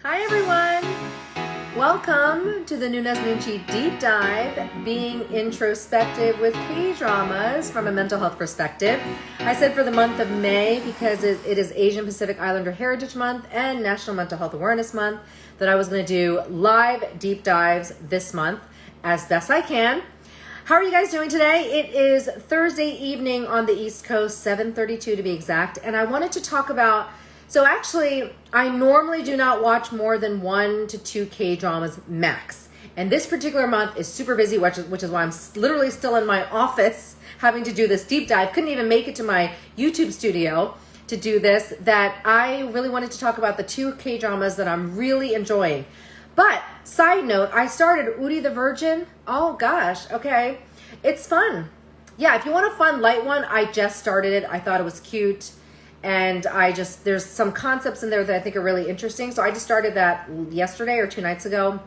Hi everyone! Welcome to the Noona's Noonchi Deep Dive, being introspective with K-dramas from a mental health perspective. I said for the month of May because it is Asian Pacific Islander Heritage Month and National Mental Health Awareness Month that I was going to do live deep dives this month as best I can. How are you guys doing today? It is Thursday evening on the East Coast, 7:32 to be exact, and I wanted to talk about. So actually, I normally do not watch more than 1 to 2 K-dramas max. And this particular month is super busy, which is why I'm literally still in my office having to do this deep dive. Couldn't even make it to my YouTube studio to do this, that I really wanted to talk about the 2 K-dramas that I'm really enjoying. But, side note, I started Uri the Virgin. Oh gosh, okay. It's fun. Yeah, if you want a fun, light one, I just started it. I thought it was cute. And there's some concepts in there that I think are really interesting. So I just started that yesterday or 2 nights ago.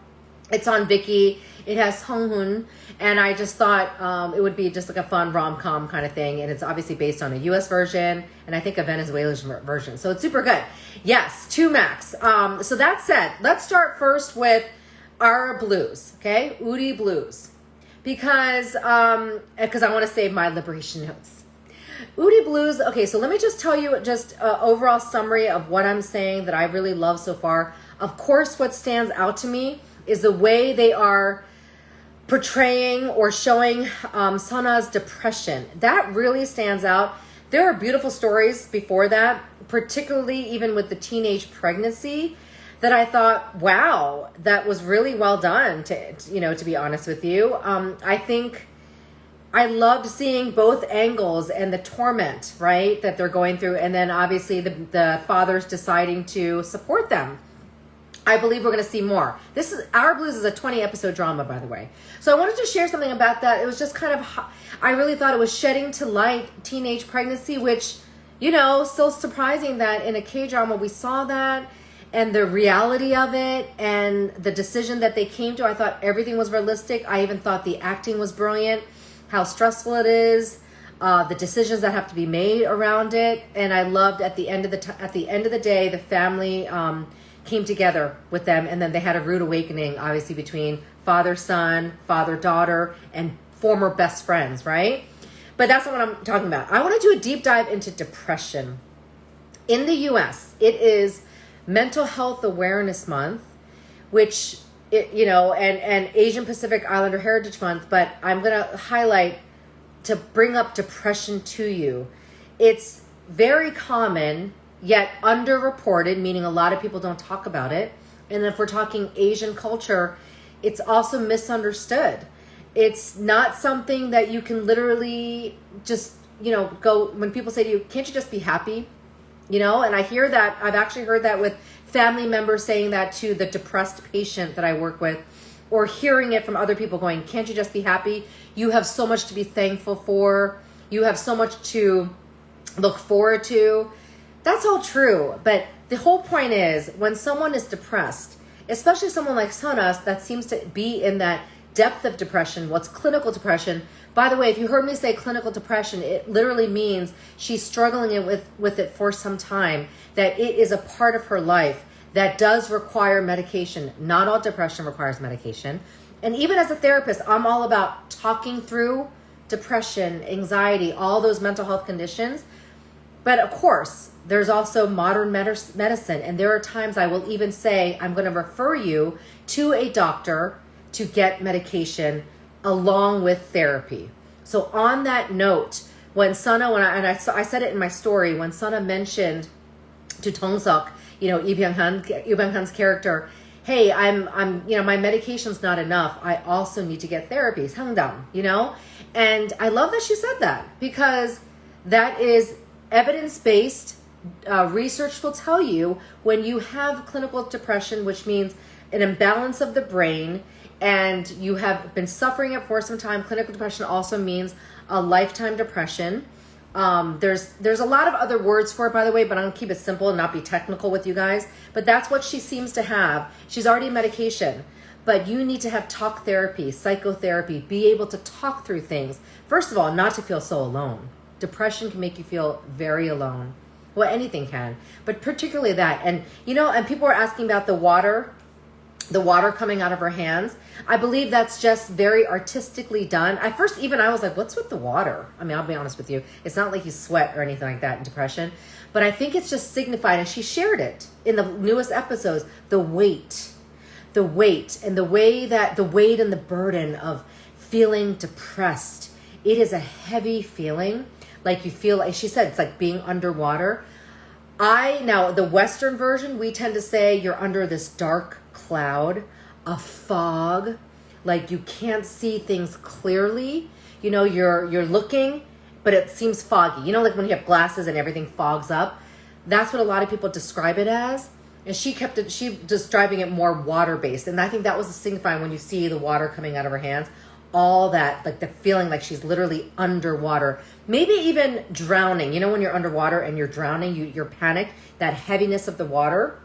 It's on Viki. It has Hong Hoon. And I just thought it would be just like a fun rom-com kind of thing. And it's obviously based on a US version and I think a Venezuelan version. So it's super good. Yes, 2 max. So that said, let's start first with our blues, okay? Uri Blues. Because I want to save my liberation notes. Uri Blues, okay, so let me just tell you just an overall summary of what I'm saying that I really love so far. Of course, what stands out to me is the way they are portraying or showing Sana's depression. That really stands out. There are beautiful stories before that, particularly even with the teenage pregnancy, that I thought, wow, that was really well done, to be honest with you. I think I loved seeing both angles and the torment, right, that they're going through. And then obviously the father's deciding to support them. I believe we're going to see more. Our Blues is a 20 episode drama, by the way. So I wanted to share something about that. It was just kind of, I really thought it was shedding to light teenage pregnancy, which, still surprising that in a K-drama we saw that, and the reality of it and the decision that they came to. I thought everything was realistic. I even thought the acting was brilliant. How stressful it is, the decisions that have to be made around it, and I loved at the end of the day, the family came together with them, and then they had a rude awakening, obviously between father-son, father-daughter, and former best friends, right? But that's not what I'm talking about. I want to do a deep dive into depression. In the U.S., it is Mental Health Awareness Month, which and Asian Pacific Islander Heritage Month, but I'm going to highlight to bring up depression to you. It's very common, yet underreported, meaning a lot of people don't talk about it. And if we're talking Asian culture, it's also misunderstood. It's not something that you can literally just, go, when people say to you, can't you just be happy? And I hear that, I've actually heard that with family members saying that to the depressed patient that I work with, or hearing it from other people going, can't you just be happy? You have so much to be thankful for. You have so much to look forward to. That's all true. But the whole point is when someone is depressed, especially someone like Sana that seems to be in that depth of depression, what's clinical depression. By the way, if you heard me say clinical depression, it literally means she's struggling with it for some time, that it is a part of her life that does require medication. Not all depression requires medication. And even as a therapist, I'm all about talking through depression, anxiety, all those mental health conditions. But of course, there's also modern medicine. And there are times I will even say, I'm going to refer you to a doctor to get medication along with therapy. So on that note, when Sana, I said it in my story, when Sana mentioned to Tong-seok, Lee Byung-hun's character, hey, I'm my medication's not enough. I also need to get therapy, 상담, And I love that she said that, because that is evidence-based. Research will tell you when you have clinical depression, which means an imbalance of the brain, and you have been suffering it for some time. Clinical depression also means a lifetime depression. There's a lot of other words for it, by the way, but I'm gonna keep it simple and not be technical with you guys. But that's what she seems to have. She's already on medication, but you need to have talk therapy, psychotherapy, be able to talk through things. First of all, not to feel so alone. Depression can make you feel very alone. Well, anything can, but particularly that. And, and people were asking about the water coming out of her hands. I believe that's just very artistically done. At first, even I was like, what's with the water? I mean, I'll be honest with you. It's not like you sweat or anything like that in depression, but I think it's just signified, and she shared it in the newest episodes, the weight and the weight and the burden of feeling depressed. It is a heavy feeling. Like you feel, like she said, it's like being underwater. Now the Western version, we tend to say you're under this dark cloud, a fog, like you can't see things clearly. You're looking, but it seems foggy. Like when you have glasses and everything fogs up. That's what a lot of people describe it as. And she describing it more water-based. And I think that was signifying when you see the water coming out of her hands, all that, like the feeling like she's literally underwater, maybe even drowning. When you're underwater and you're drowning, you're panicked, that heaviness of the water,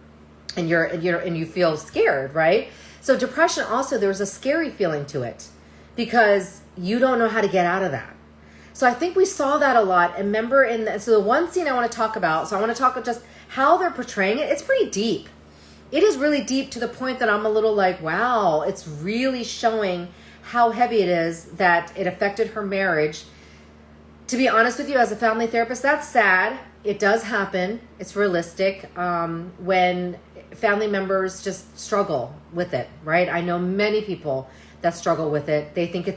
and you feel scared, right? So depression also, there's a scary feeling to it because you don't know how to get out of that. So I think we saw that a lot. And remember, so the one scene I want to talk about, so I want to talk about just how they're portraying it. It's pretty deep. It is really deep to the point that I'm a little like, wow, it's really showing how heavy it is that it affected her marriage. To be honest with you, as a family therapist, that's sad. It does happen. It's realistic when family members just struggle with it, right? I know many people that struggle with it. They think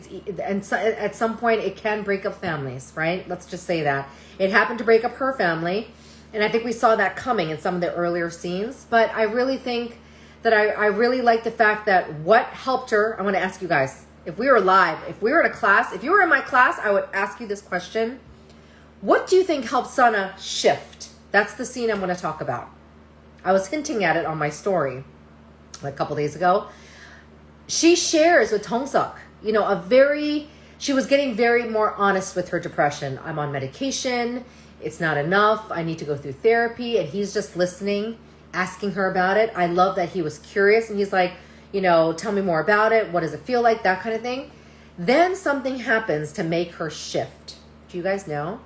and so, at some point it can break up families, right? Let's just say that. It happened to break up her family. And I think we saw that coming in some of the earlier scenes. But I really think that I really like the fact that what helped her, I'm going to ask you guys, if we were live, if we were in a class, if you were in my class, I would ask you this question. What do you think helped Sana shift? That's the scene I'm going to talk about. I was hinting at it on my story a couple days ago. She shares with Tong-suk, she was getting very more honest with her depression. I'm on medication. It's not enough. I need to go through therapy. And he's just listening, asking her about it. I love that he was curious. And he's like, tell me more about it. What does it feel like? That kind of thing. Then something happens to make her shift. Do you guys know?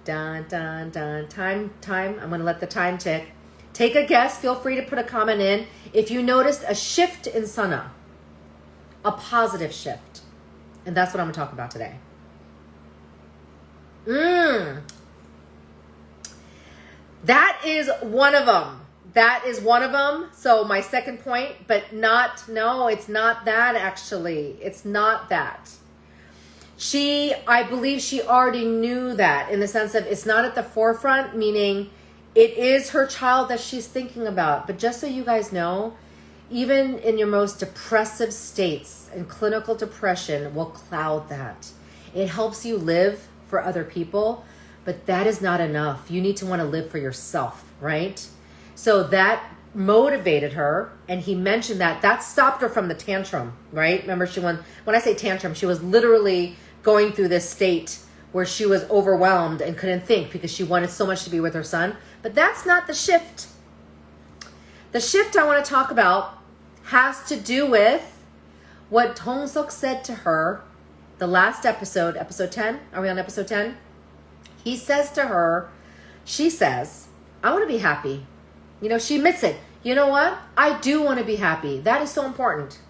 Dun, dun, dun. Time. I'm going to let the time tick. Take a guess. Feel free to put a comment in. If you noticed a shift in Sana, a positive shift. And that's what I'm going to talk about today. That is one of them. So my second point, but it's not that actually. It's not that. I believe she already knew that in the sense of it's not at the forefront, meaning it is her child that she's thinking about. But just so you guys know, even in your most depressive states, and clinical depression will cloud that. It helps you live for other people, but that is not enough. You need to want to live for yourself, right? So that motivated her, and he mentioned that stopped her from the tantrum, right? Remember, when I say tantrum, she was literally going through this state where she was overwhelmed and couldn't think because she wanted so much to be with her son. But that's not the shift. The shift I want to talk about has to do with what Tong-suk said to her the last episode 10. Are we on episode 10? He says to her, she says, I want to be happy. She admits it. You know what? I do want to be happy. That is so important.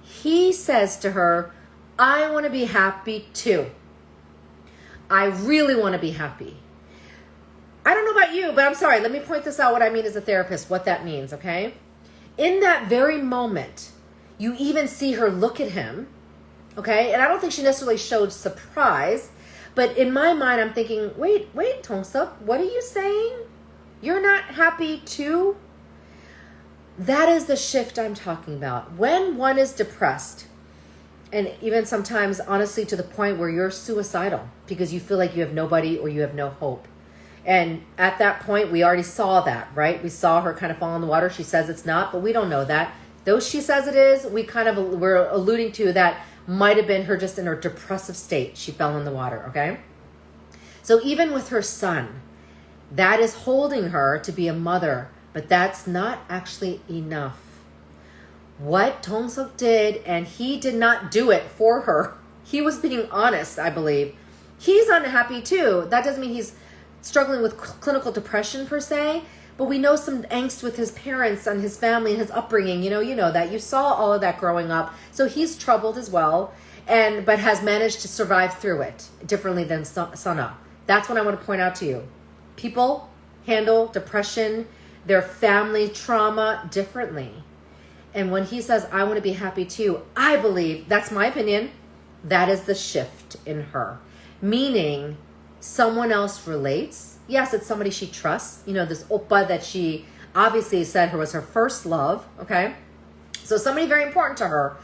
He says to her, I want to be happy too. I really want to be happy. I don't know about you, but I'm sorry. Let me point this out, what I mean as a therapist, what that means, okay? In that very moment, you even see her look at him, okay? And I don't think she necessarily showed surprise, but in my mind, I'm thinking, wait, Tong-suk, what are you saying? You're not happy too? That is the shift I'm talking about. When one is depressed, and even sometimes, honestly, to the point where you're suicidal because you feel like you have nobody or you have no hope. And at that point, we already saw that, right? We saw her kind of fall in the water. She says it's not, but we don't know that. Though she says it is, we're alluding to that might have been her just in her depressive state. She fell in the water, okay? So even with her son, that is holding her to be a mother, but that's not actually enough. What Tong-suk did, and he did not do it for her. He was being honest, I believe. He's unhappy too. That doesn't mean he's struggling with clinical depression per se, but we know some angst with his parents and his family and his upbringing. You know that. You saw all of that growing up. So he's troubled as well, but has managed to survive through it differently than Sana. That's what I want to point out to you. People handle depression, their family trauma differently. And when he says, I want to be happy too, I believe, that's my opinion, that is the shift in her. Meaning someone else relates. Yes, it's somebody she trusts. This oppa that she obviously said was her first love, okay? So somebody very important to her.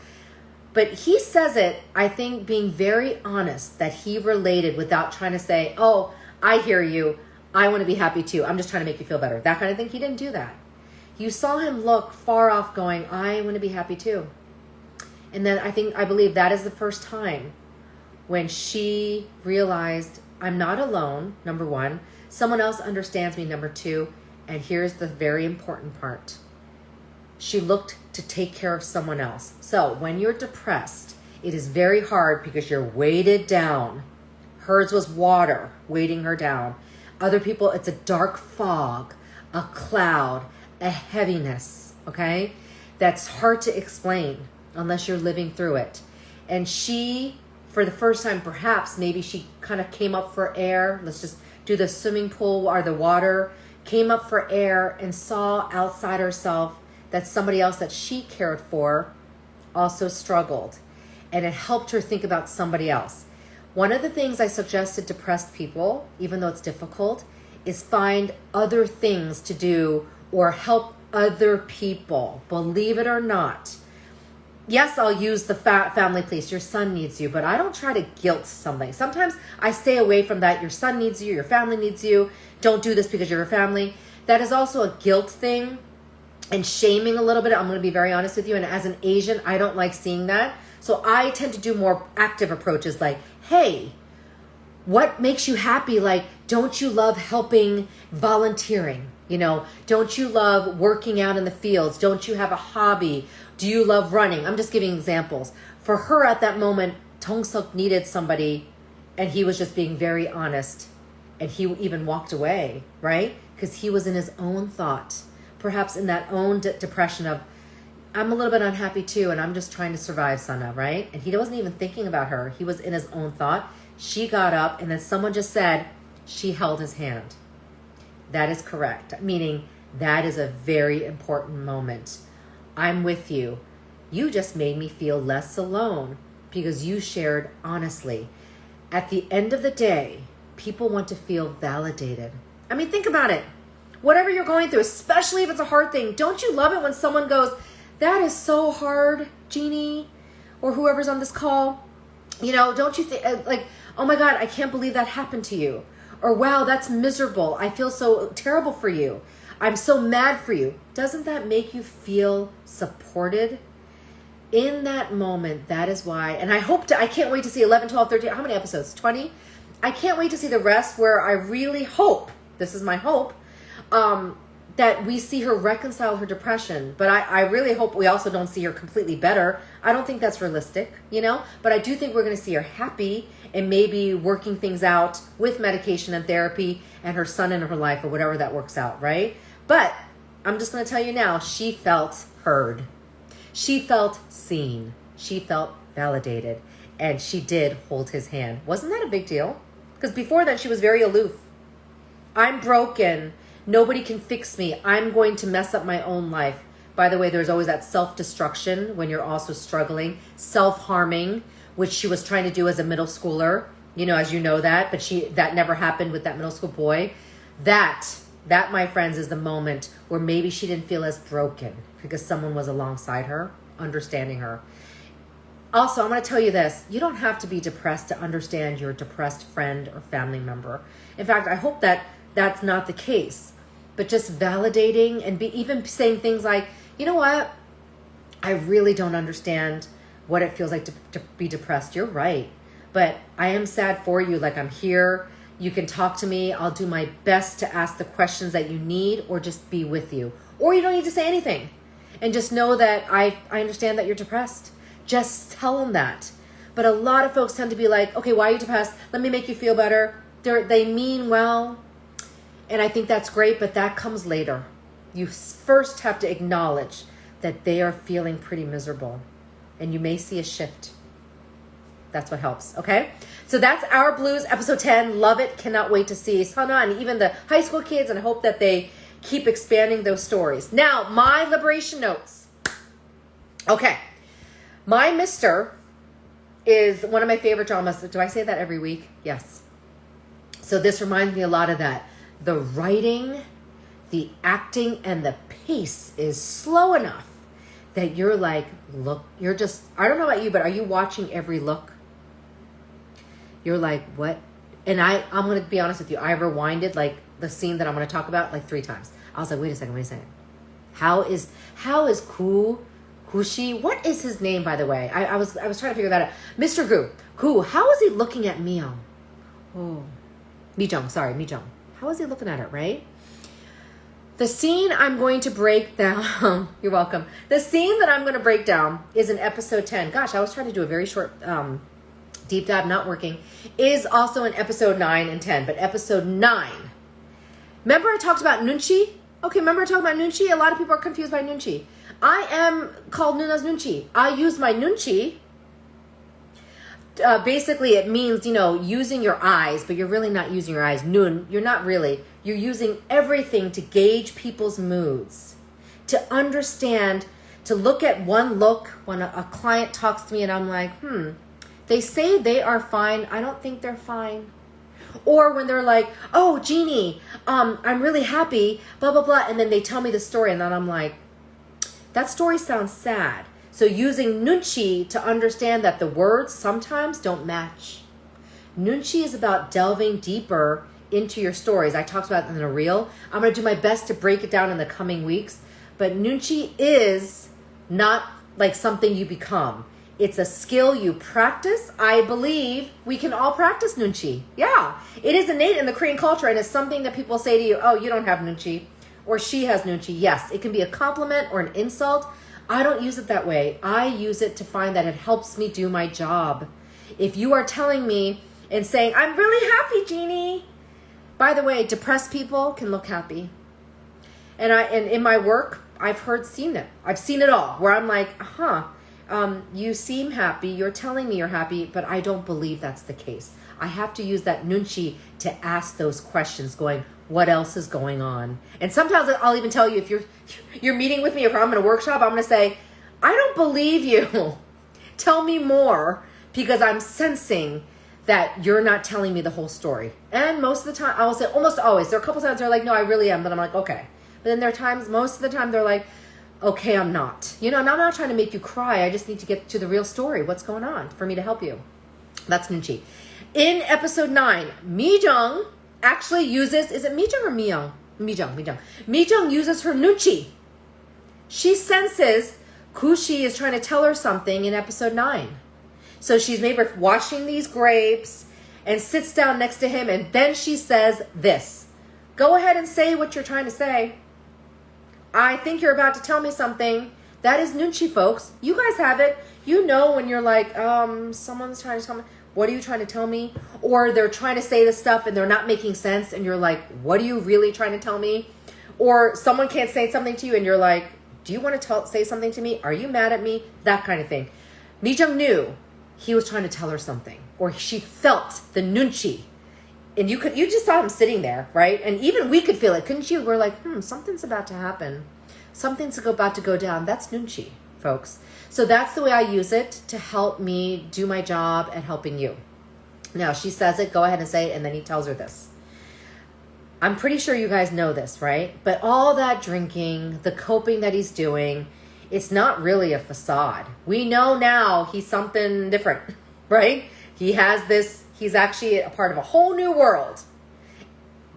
But he says it, I think, being very honest, that he related without trying to say, oh, I hear you. I want to be happy too. I'm just trying to make you feel better. That kind of thing. He didn't do that. You saw him look far off going, I want to be happy too. And then I believe that is the first time when she realized, I'm not alone, number one. Someone else understands me, number two. And here's the very important part. She looked to take care of someone else. So when you're depressed, it is very hard because you're weighted down. Hers was water weighting her down. Other people, it's a dark fog, a cloud, a heaviness, okay? That's hard to explain unless you're living through it. And she, for the first time, perhaps, maybe she kind of came up for air. Let's just do the swimming pool or the water. Came up for air and saw outside herself that somebody else that she cared for also struggled. And it helped her think about somebody else. One of the things I suggest to depressed people, even though it's difficult, is find other things to do or help other people, believe it or not. Yes, I'll use the family piece. Your son needs you, but I don't try to guilt something. Sometimes I stay away from that. Your son needs you. Your family needs you. Don't do this because you're a family. That is also a guilt thing and shaming a little bit. I'm going to be very honest with you. And as an Asian, I don't like seeing that. So I tend to do more active approaches like, hey, what makes you happy? Like, don't you love helping volunteering? Don't you love working out in the fields? Don't you have a hobby? Do you love running? I'm just giving examples. For her at that moment, Tong-suk needed somebody, and he was just being very honest. And he even walked away, right? Because he was in his own thought, perhaps in that own depression of, I'm a little bit unhappy too, and I'm just trying to survive, Sana, right? And he wasn't even thinking about her. He was in his own thought. She got up, and then someone just said, she held his hand. That is correct, meaning that is a very important moment. I'm with you. You just made me feel less alone because you shared honestly. At the end of the day, people want to feel validated. I mean, think about it. Whatever you're going through, especially if it's a hard thing, don't you love it when someone goes, that is so hard, Jeannie, or whoever's on this call? Don't you think, like, oh my God, I can't believe that happened to you. Or, wow, that's miserable. I feel so terrible for you. I'm so mad for you. Doesn't that make you feel supported? In that moment, that is why, and I can't wait to see 11, 12, 13, how many episodes? 20? I can't wait to see the rest where I really hope, this is my hope, that we see her reconcile her depression. But I really hope we also don't see her completely better. I don't think that's realistic, but I do think we're going to see her happy and maybe working things out with medication and therapy and her son in her life or whatever that works out, right? But I'm just going to tell you now, she felt heard. She felt seen. She felt validated. And she did hold his hand. Wasn't that a big deal? Because before then, she was very aloof. I'm broken. Nobody can fix me. I'm going to mess up my own life. By the way, there's always that self-destruction when you're also struggling, self-harming, which she was trying to do as a middle schooler, as you know that, but that never happened with that middle school boy. That, my friends, is the moment where maybe she didn't feel as broken because someone was alongside her, understanding her. Also, I'm going to tell you this. You don't have to be depressed to understand your depressed friend or family member. In fact, I hope that that's not the case. But just validating and even saying things like, you know what? I really don't understand what it feels like to be depressed. You're right. But I am sad for you. Like, I'm here. You can talk to me. I'll do my best to ask the questions that you need or just be with you. Or you don't need to say anything. And just know that I understand that you're depressed. Just tell them that. But a lot of folks tend to be like, okay, why are you depressed? Let me make you feel better. They mean well. And I think that's great, but that comes later. You first have to acknowledge that they are feeling pretty miserable, and you may see a shift. That's what helps, okay? So that's Our Blues, episode 10. Love it. Cannot wait to see Sana and even the high school kids, and I hope that they keep expanding those stories. Now, my liberation notes. Okay. My Mister is one of my favorite dramas. Do I say that every week? Yes. So this reminds me a lot of that. The writing, the acting, and the pace is slow enough that you're like, look, you're just, I don't know about you, but are you watching every look? You're like, what? And I'm going to be honest with you. I rewinded like the scene that I'm going to talk about like 3 times. I was like, wait a second. How is Kushi? What is his name, by the way? I was trying to figure that out. Mr. Gu, how is he looking at Mio? Oh, Mijong. How is he looking at it, right? The scene I'm going to break down, you're welcome. The scene that I'm going to break down is in episode 10. Gosh, I was trying to do a very short deep dive, not working. Is also in episode 9 and 10, but episode 9. Remember I talked about Noonchi? Okay, remember I talked about Noonchi? A lot of people are confused by Noonchi. I am called Noona's Noonchi. I use my Noonchi. Basically, it means, using your eyes, but you're really not using your eyes. Noon, you're not really. You're using everything to gauge people's moods, to understand, to look at one look when a client talks to me and I'm like, they say they are fine. I don't think they're fine. Or when they're like, oh, Jeannie, I'm really happy, blah, blah, blah. And then they tell me the story and then I'm like, that story sounds sad. So using Noonchi to understand that the words sometimes don't match. Noonchi is about delving deeper into your stories. I talked about it in a reel. I'm going to do my best to break it down in the coming weeks. But Noonchi is not like something you become. It's a skill you practice. I believe we can all practice Noonchi. Yeah, it is innate in the Korean culture, and it's something that people say to you, oh, you don't have Noonchi, or she has Noonchi. Yes, it can be a compliment or an insult. I don't use it that way. I use it to find that it helps me do my job. If you are telling me and saying, I'm really happy, Jeannie. By the way, depressed people can look happy. And in my work, I've seen it. I've seen it all, where I'm like, you seem happy. You're telling me you're happy, but I don't believe that's the case. I have to use that Noonchi to ask those questions going, what else is going on? And sometimes I'll even tell you, if you're meeting with me, if I'm in a workshop, I'm going to say, I don't believe you. Tell me more, because I'm sensing that you're not telling me the whole story. And most of the time, I will say almost always. There are a couple times they're like, no, I really am. But I'm like, okay. But then there are times, most of the time, they're like, okay, I'm not. And I'm not trying to make you cry. I just need to get to the real story. What's going on for me to help you? That's Noonchi. In episode 9, Mijong actually uses, is it Mijong or Myeong? Mijong. Mijong uses her Noonchi. She senses Kushi is trying to tell her something in episode 9. So she's maybe washing these grapes and sits down next to him, and then she says this. Go ahead and say what you're trying to say. I think you're about to tell me something. That is Noonchi, folks. You guys have it. You know when you're like, someone's trying to tell me, what are you trying to tell me? Or they're trying to say this stuff and they're not making sense and you're like, what are you really trying to tell me? Or someone can't say something to you and you're like, do you want to say something to me? Are you mad at me? That kind of thing. Mijung knew he was trying to tell her something, or she felt the Noonchi. And you just saw him sitting there, right? And even we could feel it, couldn't you? We're like, something's about to happen. Something's about to go down. That's Noonchi, folks. So that's the way I use it to help me do my job at helping you. Now, she says it, go ahead and say it, and then he tells her this. I'm pretty sure you guys know this, right? But all that drinking, the coping that he's doing, it's not really a facade. We know now he's something different, right? He has this, he's actually a part of a whole new world.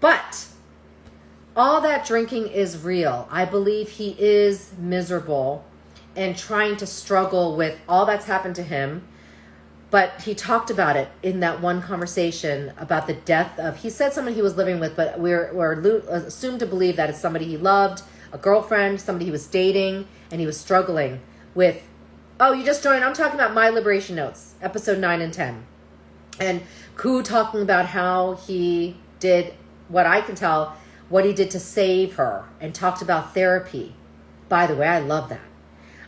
But all that drinking is real. I believe he is miserable and trying to struggle with all that's happened to him. But he talked about it in that one conversation about the death of, he said someone he was living with, but we're assumed to believe that it's somebody he loved, a girlfriend, somebody he was dating, and he was struggling with. Oh, you just joined. I'm talking about My Liberation Notes, episode 9 and 10. And Ku talking about how he did, what I can tell, what he did to save her, and talked about therapy. By the way, I love that.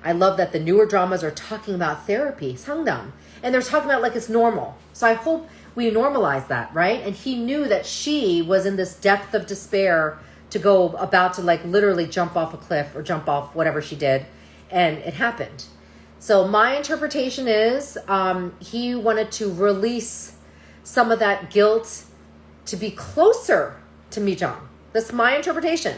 I love that the newer dramas are talking about therapy, 상담, and they're talking about like it's normal. So I hope we normalize that, right? And he knew that she was in this depth of despair to go about to like literally jump off a cliff or jump off whatever she did, and it happened. So my interpretation is he wanted to release some of that guilt to be closer to Mijang. That's my interpretation.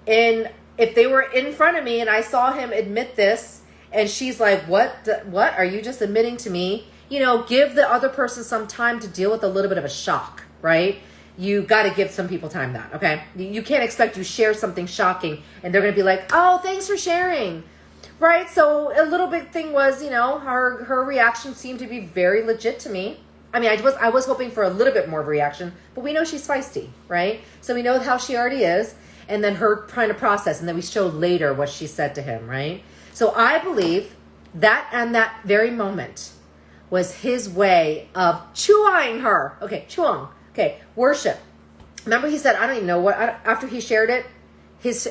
And if they were in front of me and I saw him admit this, and she's like, what are you just admitting to me? You know, give the other person some time to deal with a little bit of a shock, right? You got to give some people time that, okay? You can't expect you share something shocking and they're going to be like, oh, thanks for sharing, right? So a little bit thing was, you know, her reaction seemed to be very legit to me. I mean, I was hoping for a little bit more of a reaction, but we know she's feisty, right? So we know how she already is, and then her trying to process, and then we showed later what she said to him, right? So I believe that and that very moment was his way of chuang her. Okay, chuang. Okay, worship. Remember he said, I don't even know what, after he shared it,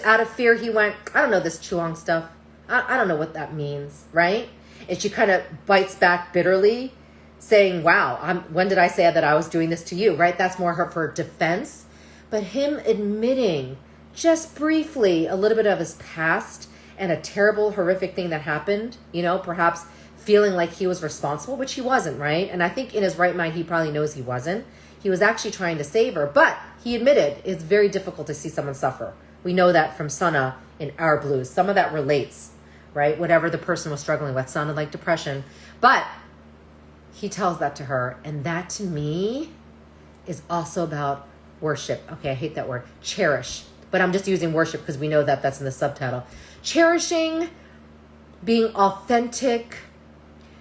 out of fear, he went, I don't know this chuang stuff. I don't know what that means, right? And she kind of bites back bitterly, saying, wow, when did I say that I was doing this to you, right? That's more her defense. But him admitting just briefly a little bit of his past and a terrible, horrific thing that happened, you know, perhaps feeling like he was responsible, which he wasn't, right? And I think in his right mind, he probably knows he wasn't. He was actually trying to save her, but he admitted it's very difficult to see someone suffer. We know that from Sana in Our Blues. Some of that relates, right? Whatever the person was struggling with, sounded like depression. But he tells that to her, and that to me is also about worship. Okay, I hate that word, cherish. But I'm just using worship because we know that that's in the subtitle. Cherishing, being authentic,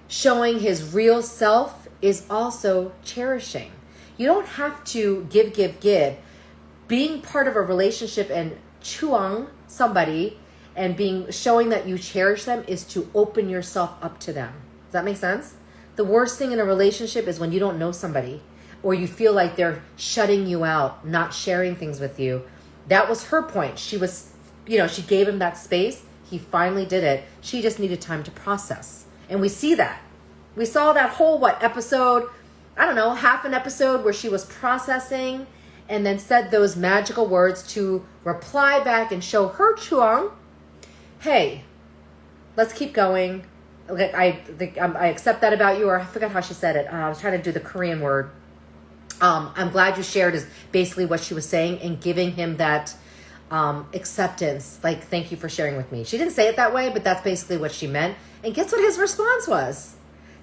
showing his real self is also cherishing. You don't have to give. Being part of a relationship and chuang somebody and showing that you cherish them is to open yourself up to them. Does that make sense? The worst thing in a relationship is when you don't know somebody or you feel like they're shutting you out, not sharing things with you. That was her point. She was, you know, she gave him that space. He finally did it. She just needed time to process. And we see that. We saw that whole, episode, I don't know, half an episode where she was processing and then said those magical words to reply back and show her chuang, hey, let's keep going. Okay, I accept that about you, or I forgot how she said it. I was trying to do the Korean word. I'm glad you shared is basically what she was saying and giving him that acceptance, like, thank you for sharing with me. She didn't say it that way, but that's basically what she meant. And guess what his response was?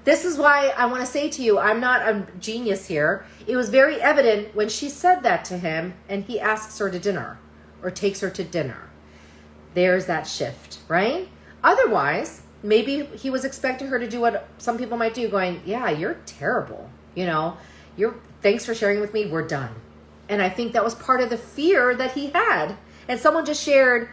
This is why I want to say to you, I'm not a genius here. It was very evident when she said that to him and he asks her to dinner or takes her to dinner. There's that shift, right? Otherwise, maybe he was expecting her to do what some people might do, going, yeah, you're terrible. You know, thanks for sharing with me. We're done. And I think that was part of the fear that he had. And someone just shared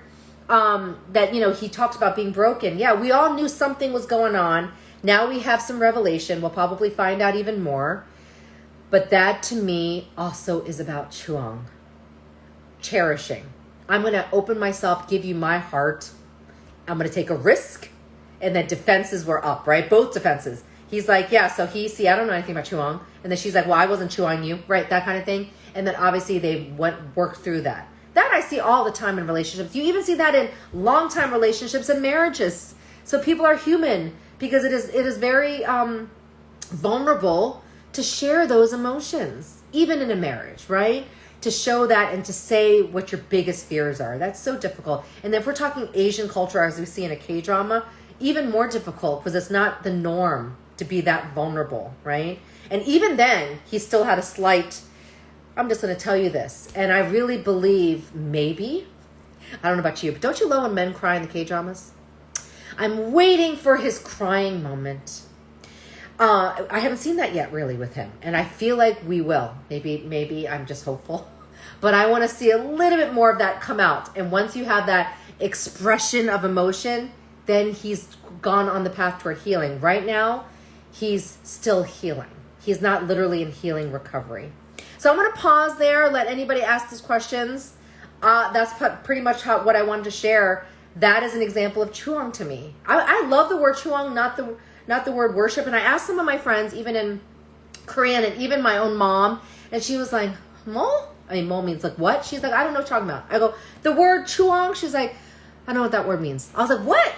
that, you know, he talked about being broken. Yeah, we all knew something was going on. Now we have some revelation. We'll probably find out even more. But that to me also is about chuang, cherishing. I'm going to open myself, give you my heart. I'm going to take a risk. And then defenses were up, right? Both defenses. He's like, yeah, so I don't know anything about chuang. And then she's like, well, I wasn't chuang you, right? That kind of thing. And then obviously they worked through that. That I see all the time in relationships. You even see that in long-time relationships and marriages. So people are human because it is very vulnerable to share those emotions, even in a marriage, right? To show that and to say what your biggest fears are. That's so difficult. And then if we're talking Asian culture, as we see in a K-drama, even more difficult because it's not the norm to be that vulnerable, right? And even then, he still had a slight, I'm just going to tell you this, and I really believe maybe, I don't know about you, but don't you love when men cry in the K-dramas? I'm waiting for his crying moment. I haven't seen that yet really with him, and I feel like we will. Maybe I'm just hopeful, but I want to see a little bit more of that come out. And once you have that expression of emotion, then he's gone on the path toward healing. Right now, he's still healing. He's not literally in healing recovery. So I'm going to pause there, let anybody ask these questions. That's pretty much what I wanted to share. That is an example of chuang to me. I love the word chuang, not the word worship. And I asked some of my friends, even in Korean, and even my own mom, and she was like, mo? I mean, mo means like what? She's like, I don't know what you're talking about. I go, the word chuang? She's like, I don't know what that word means. I was like, what?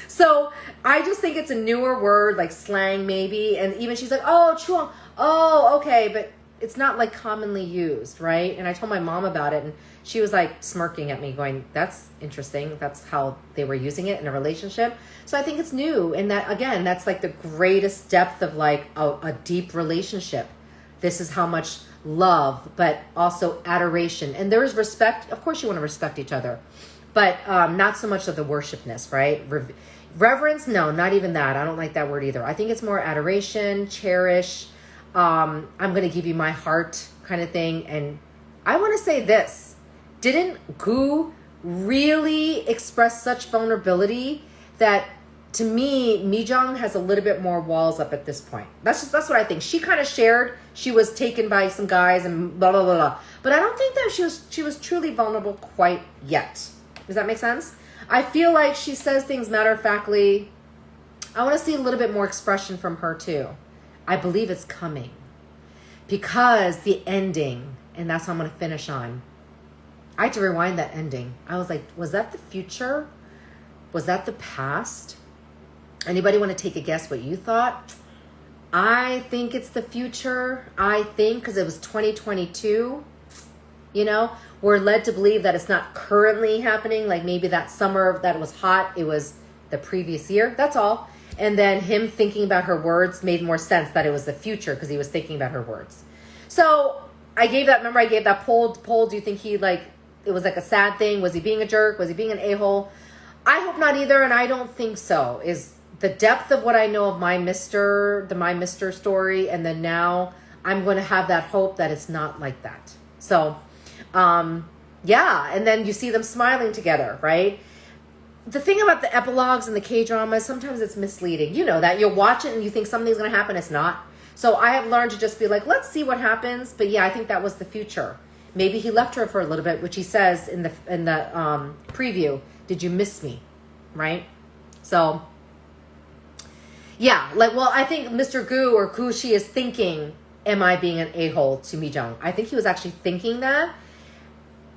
So I just think it's a newer word, like slang maybe. And even she's like, oh, chuang. Oh, okay. But it's not like commonly used, right? And I told my mom about it, and she was like smirking at me going, that's interesting. That's how they were using it in a relationship. So I think it's new. And that, again, that's like the greatest depth of like a deep relationship. This is how much love, but also adoration. And there is respect. Of course you want to respect each other, but not so much of the worshipness, right? Reverence, no, not even that. I don't like that word either. I think it's more adoration, cherish. I'm going to give you my heart kind of thing. And I want to say this. Didn't Gu really express such vulnerability that, to me, Mijong has a little bit more walls up at this point. That's what I think. She kind of shared she was taken by some guys and blah, blah, blah, blah. But I don't think that she was truly vulnerable quite yet. Does that make sense? I feel like she says things matter-of-factly. I want to see a little bit more expression from her too. I believe it's coming. Because the ending, and that's what I'm going to finish on. I had to rewind that ending. I was like, was that the future? Was that the past? Anybody want to take a guess what you thought? I think it's the future. I think because it was 2022, you know, we're led to believe that it's not currently happening. Like maybe that summer that it was hot, it was the previous year. That's all. And then him thinking about her words made more sense that it was the future because he was thinking about her words. So I gave that poll. Do you think it was like a sad thing? Was he being a jerk? Was he being an a-hole? I hope not either. And I don't think so. Is the depth of what I know of my Mr. story. And then now I'm going to have that hope that it's not like that. So, yeah. And then you see them smiling together, right? The thing about the epilogues and the K-dramas, sometimes it's misleading. You know that. You'll watch it and you think something's going to happen. It's not. So I have learned to just be like, let's see what happens. But yeah, I think that was the future. Maybe he left her for a little bit, which he says in the preview. Did you miss me? Right? So, yeah. I think Mr. Gu or Kushi is thinking, am I being an a-hole to Mijong? I think he was actually thinking that.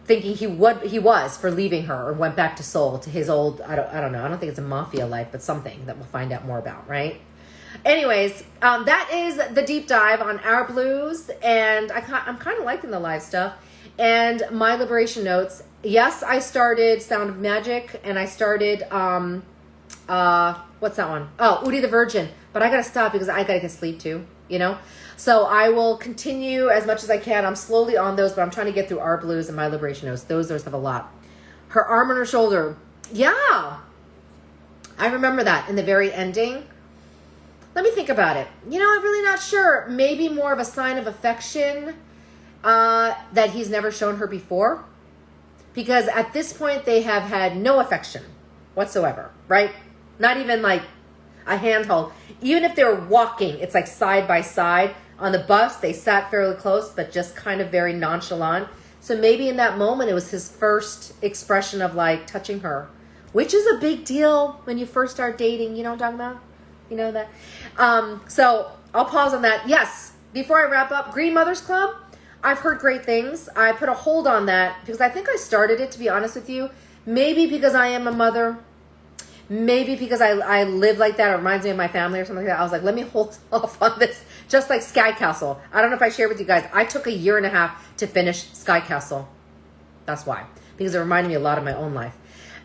Thinking he was for leaving her or went back to Seoul to his old, I don't know. I don't think it's a mafia life, but something that we'll find out more about, right? Anyways, that is the deep dive on Our Blues, and I'm kind of liking the live stuff. And my liberation notes. Yes, I started Sound of Magic, and I started what's that one? Oh, Uri the Virgin. But I gotta stop because I gotta get sleep too. You know. So I will continue as much as I can. I'm slowly on those, but I'm trying to get through Our Blues and my liberation notes. Those have a lot. Her arm on her shoulder. Yeah, I remember that in the very ending. Let me think about it. You know, I'm really not sure. Maybe more of a sign of affection that he's never shown her before. Because at this point, they have had no affection whatsoever, right? Not even like a handhold. Even if they're walking, it's like side by side. On the bus, they sat fairly close, but just kind of very nonchalant. So maybe in that moment, it was his first expression of like touching her, which is a big deal when you first start dating. You know what I'm talking about? You know that? So I'll pause on that. Yes, before I wrap up, Green Mothers Club, I've heard great things. I put a hold on that because I think I started it, to be honest with you. Maybe because I am a mother. Maybe because I live like that. It reminds me of my family or something like that. I was like, let me hold off on this. Just like Sky Castle. I don't know if I shared with you guys. I took 1.5 years to finish Sky Castle. That's why. Because it reminded me a lot of my own life.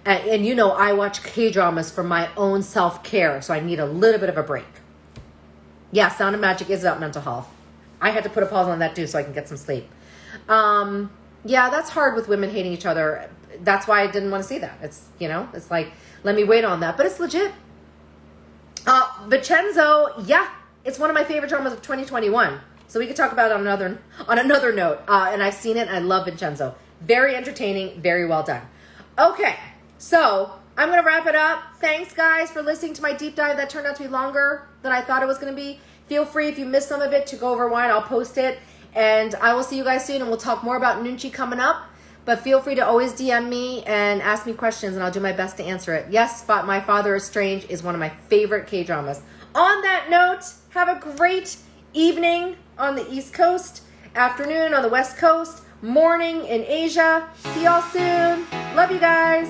And you know, I watch K-dramas for my own self-care. So I need a little bit of a break. Yeah, Sound of Magic is about mental health. I had to put a pause on that too so I can get some sleep. Yeah, that's hard with women hating each other. That's why I didn't want to see that. It's, you know, it's like, let me wait on that. But it's legit. Vincenzo, yeah, it's one of my favorite dramas of 2021. So we could talk about it on another note. And I've seen it and I love Vincenzo. Very entertaining, very well done. Okay, so I'm going to wrap it up. Thanks, guys, for listening to my deep dive that turned out to be longer than I thought it was going to be. Feel free, if you missed some of it, to go over one. I'll post it. And I will see you guys soon, and we'll talk more about Noonchi coming up. But feel free to always DM me and ask me questions, and I'll do my best to answer it. Yes, My Father is Strange is one of my favorite K-dramas. On that note, have a great evening on the East Coast, afternoon on the West Coast, morning in Asia. See y'all soon. Love you guys.